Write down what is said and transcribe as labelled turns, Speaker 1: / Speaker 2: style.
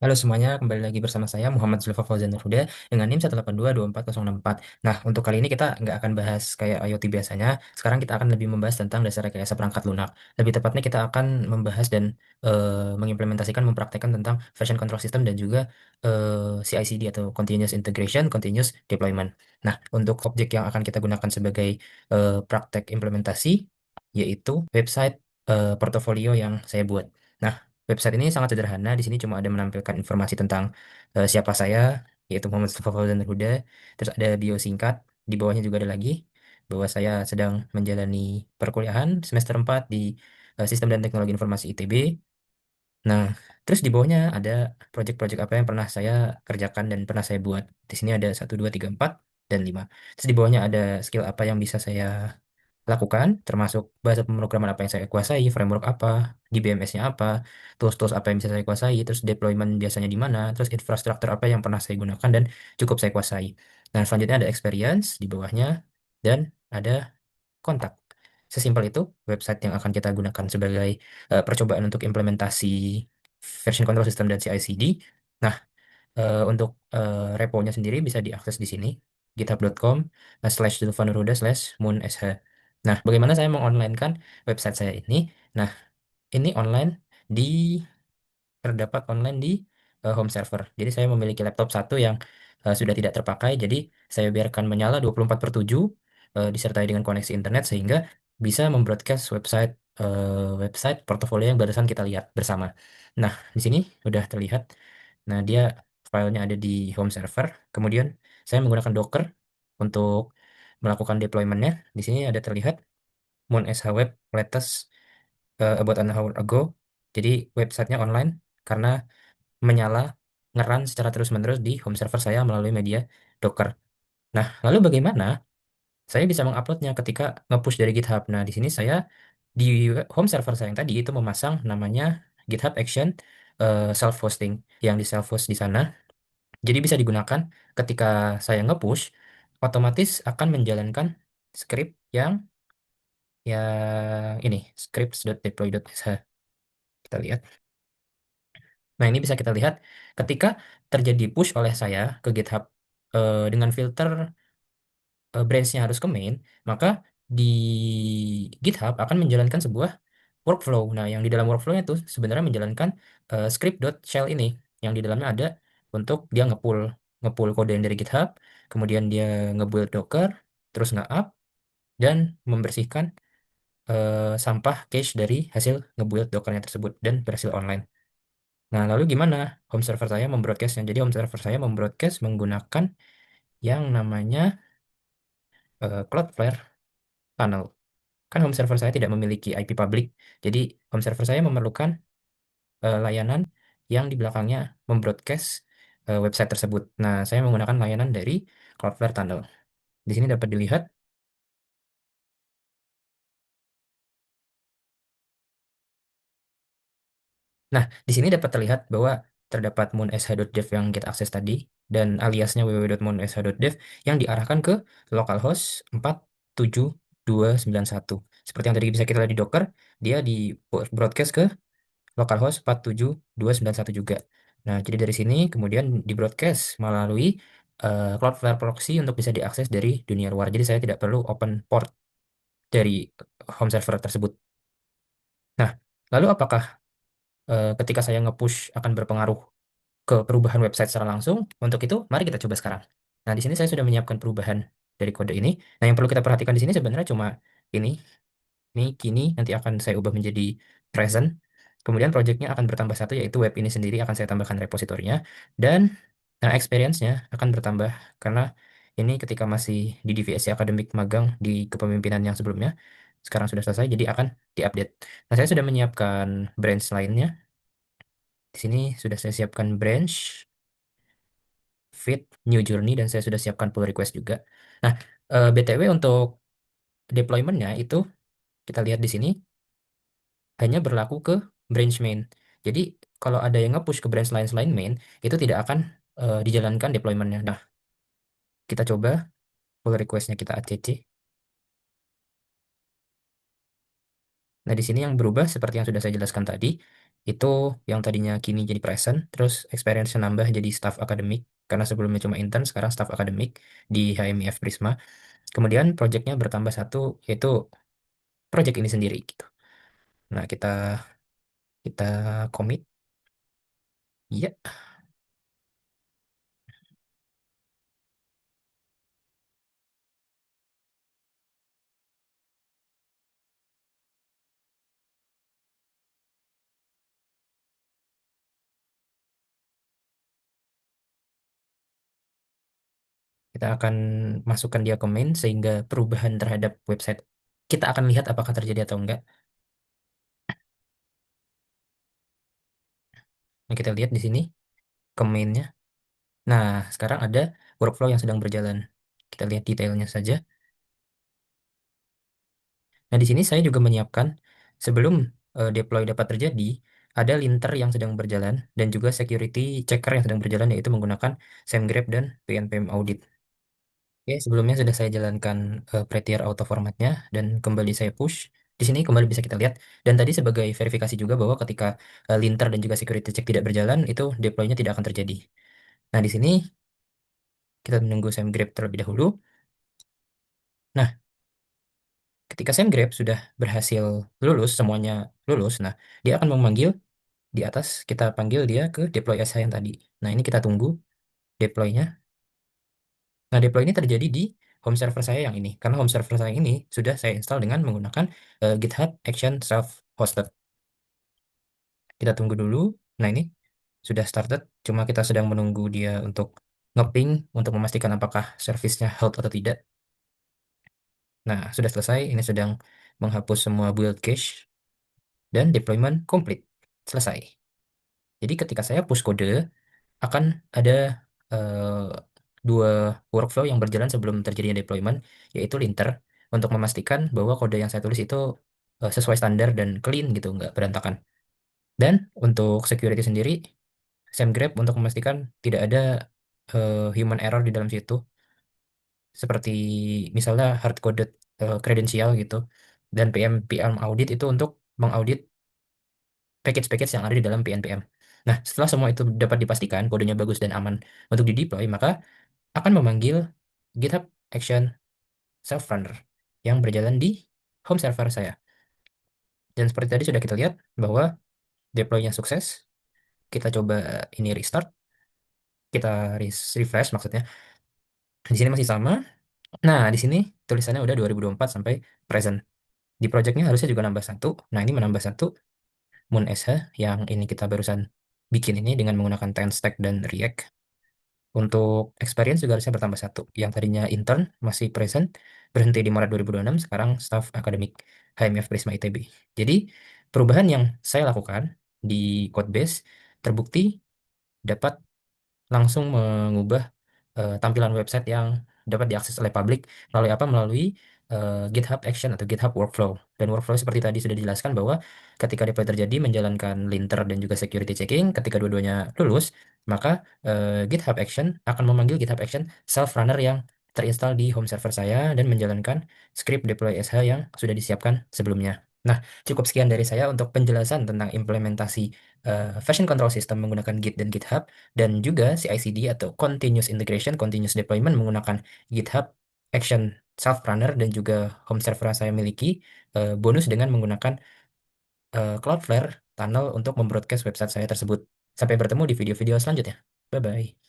Speaker 1: Halo semuanya, kembali lagi bersama saya Muhammad Zulfa Fauzan Nurhuda dengan NIM 1822404. Nah, untuk kali ini kita nggak akan bahas kayak IoT biasanya. Sekarang kita akan lebih membahas tentang dasar rekayasa perangkat lunak. Lebih tepatnya kita akan membahas dan mengimplementasikan, mempraktekkan tentang version control system dan juga CI/CD atau Continuous Integration, Continuous Deployment. Nah, untuk objek yang akan kita gunakan sebagai praktek implementasi yaitu website portofolio yang saya buat. Nah, website ini sangat sederhana. Di sini cuma ada menampilkan informasi tentang siapa saya, yaitu Muhammad Mustafa Fauzan Huda. Terus ada bio singkat. Di bawahnya juga ada lagi bahwa saya sedang menjalani perkuliahan semester 4 di Sistem dan Teknologi Informasi ITB. Nah, terus di bawahnya ada proyek-proyek apa yang pernah saya kerjakan dan pernah saya buat. Di sini ada 1, 2, 3, 4, dan 5. Terus di bawahnya ada skill apa yang bisa saya lakukan, termasuk bahasa pemrograman apa yang saya kuasai, framework apa, di BMS-nya apa, tools-tools apa yang bisa saya kuasai, terus deployment biasanya di mana, terus infrastruktur apa yang pernah saya gunakan dan cukup saya kuasai. Nah, selanjutnya ada experience di bawahnya, dan ada kontak. Sesimpel itu website yang akan kita gunakan sebagai percobaan untuk implementasi version control system dan CI/CD. Nah, untuk reponya sendiri bisa diakses di sini, github.com/zulfanurhuda/moonsh. Nah, bagaimana saya mengonlinekan website saya ini? Nah, ini online di terdapat online di home server. Jadi saya memiliki laptop satu yang sudah tidak terpakai, jadi saya biarkan menyala 24/7 disertai dengan koneksi internet sehingga bisa membroadcast website portofolio yang barusan kita lihat bersama. Nah, di sini sudah terlihat. Nah, dia filenya ada di home server. Kemudian saya menggunakan Docker untuk melakukan deploymentnya. Di sini ada terlihat Moon SH Web latest about an hour ago. Jadi websitenya online karena menyala ngeran secara terus-menerus di home server saya melalui media Docker. Nah, lalu bagaimana saya bisa menguploadnya ketika nge-push dari GitHub? Nah, di sini saya di home server saya yang tadi itu memasang namanya GitHub Action self-hosting yang di self-host di sana. Jadi bisa digunakan ketika saya nge-push, otomatis akan menjalankan script yang ini, scripts.deploy.sh. Kita lihat. Nah, ini bisa kita lihat ketika terjadi push oleh saya ke GitHub dengan filter branch-nya harus ke main, maka di GitHub akan menjalankan sebuah workflow. Nah, yang di dalam workflow-nya itu sebenarnya menjalankan script.shell ini, yang di dalamnya ada untuk dia nge-pull kode yang dari GitHub, kemudian dia nge-build Docker, terus nge-up, dan membersihkan sampah cache dari hasil nge-build Docker-nya tersebut dan berhasil online. Nah, lalu gimana home server saya membroadcastnya? Jadi home server saya membroadcast menggunakan yang namanya Cloudflare Tunnel. Kan home server saya tidak memiliki IP public, jadi home server saya memerlukan layanan yang di belakangnya membroadcast website tersebut. Nah, saya menggunakan layanan dari Cloudflare Tunnel. Di sini dapat dilihat. Nah, di sini dapat terlihat bahwa terdapat moonsh.dev yang kita akses tadi dan aliasnya www.moonsh.dev yang diarahkan ke localhost 47291. Seperti yang tadi bisa kita lihat di Docker, dia di broadcast ke localhost 47291 juga. Nah, jadi dari sini kemudian di broadcast melalui Cloudflare proxy untuk bisa diakses dari dunia luar. Jadi saya tidak perlu open port dari home server tersebut. Nah, lalu apakah ketika saya nge-push akan berpengaruh ke perubahan website secara langsung? Untuk itu, mari kita coba sekarang. Nah, di sini saya sudah menyiapkan perubahan dari kode ini. Nah, yang perlu kita perhatikan di sini sebenarnya cuma ini. Ini kini nanti akan saya ubah menjadi present. Kemudian projectnya akan bertambah satu, yaitu web ini sendiri akan saya tambahkan repositorinya. Dan nah, experience-nya akan bertambah karena ini ketika masih di divisi akademik magang di kepemimpinan yang sebelumnya, sekarang sudah selesai, jadi akan diupdate. Nah, saya sudah menyiapkan branch lainnya. Di sini sudah saya siapkan branch, feed, new journey, dan saya sudah siapkan pull request juga. Nah, BTW untuk deployment-nya itu kita lihat di sini hanya berlaku ke branch main. Jadi kalau ada yang nge-push ke branch lain selain main, itu tidak akan dijalankan deployment-nya. Nah, kita coba pull request-nya kita ACC. Nah, di sini yang berubah seperti yang sudah saya jelaskan tadi. Itu yang tadinya kini jadi present, terus experience nambah jadi staff akademik, karena sebelumnya cuma intern, sekarang staff akademik di HMIF Prisma. Kemudian projectnya bertambah satu, yaitu project ini sendiri gitu. Nah, kita komit, iya, kita akan masukkan dia ke main sehingga perubahan terhadap website kita akan lihat apakah terjadi atau enggak. Nah, kita lihat di sini ke mainnya. Nah, sekarang ada workflow yang sedang berjalan. Kita lihat detailnya saja. Nah, di sini saya juga menyiapkan sebelum deploy dapat terjadi, ada linter yang sedang berjalan dan juga security checker yang sedang berjalan yaitu menggunakan SameGraph dan PNPM Audit. Oke, sebelumnya sudah saya jalankan Prettier auto formatnya dan kembali saya push. Di sini kembali bisa kita lihat dan tadi sebagai verifikasi juga bahwa ketika linter dan juga security check tidak berjalan, itu deploy-nya tidak akan terjadi. Nah, di sini kita menunggu SameGraph terlebih dahulu. Nah, ketika SameGraph sudah berhasil lulus, semuanya lulus, nah dia akan memanggil di atas, kita panggil dia ke deploy SH yang tadi. Nah, ini kita tunggu deploy-nya. Nah, deploy ini terjadi di home server saya yang ini. Karena home server saya ini sudah saya install dengan menggunakan GitHub Action Self-Hosted. Kita tunggu dulu. Nah, ini sudah started. Cuma kita sedang menunggu dia untuk ngeping untuk memastikan apakah service-nya held atau tidak. Nah, sudah selesai. Ini sedang menghapus semua build cache dan deployment complete. Selesai. Jadi ketika saya push kode, akan ada eh, dua workflow yang berjalan sebelum terjadinya deployment, yaitu linter untuk memastikan bahwa kode yang saya tulis itu sesuai standar dan clean gitu, nggak berantakan. Dan untuk security sendiri, SameGraph untuk memastikan tidak ada human error di dalam situ, seperti misalnya hard-coded kredensial gitu. Dan PM audit itu untuk mengaudit package-package yang ada di dalam PNPM. Nah, setelah semua itu dapat dipastikan, kodenya bagus dan aman untuk di-deploy, maka akan memanggil GitHub Action Self Runner yang berjalan di home server saya. Dan seperti tadi sudah kita lihat bahwa deploy-nya sukses. Kita coba ini restart, kita refresh maksudnya. Di sini masih sama. Nah, di sini tulisannya udah 2024 sampai present. Di projectnya harusnya juga nambah satu. Nah, ini menambah satu. Moon SH yang ini kita barusan bikin ini dengan menggunakan TenStack dan React. Untuk experience juga harusnya bertambah satu. Yang tadinya intern masih present, berhenti di Maret 2026, sekarang staff akademik HMF Prisma ITB. Jadi, perubahan yang saya lakukan di Codebase terbukti dapat langsung mengubah tampilan website yang dapat diakses oleh publik melalui apa? Melalui GitHub Action atau GitHub Workflow. Dan workflow seperti tadi sudah dijelaskan bahwa ketika deploy terjadi menjalankan linter dan juga security checking, ketika dua-duanya lulus, maka GitHub Action akan memanggil GitHub Action self runner yang terinstall di home server saya dan menjalankan script deploy SH yang sudah disiapkan sebelumnya. Nah, cukup sekian dari saya untuk penjelasan tentang implementasi version control system menggunakan Git dan GitHub dan juga CI/CD atau continuous integration, continuous deployment menggunakan GitHub Action Self Runner dan juga home server yang saya miliki bonus dengan menggunakan Cloudflare Tunnel untuk membroadcast website saya tersebut. Sampai bertemu di video-video selanjutnya. Bye bye.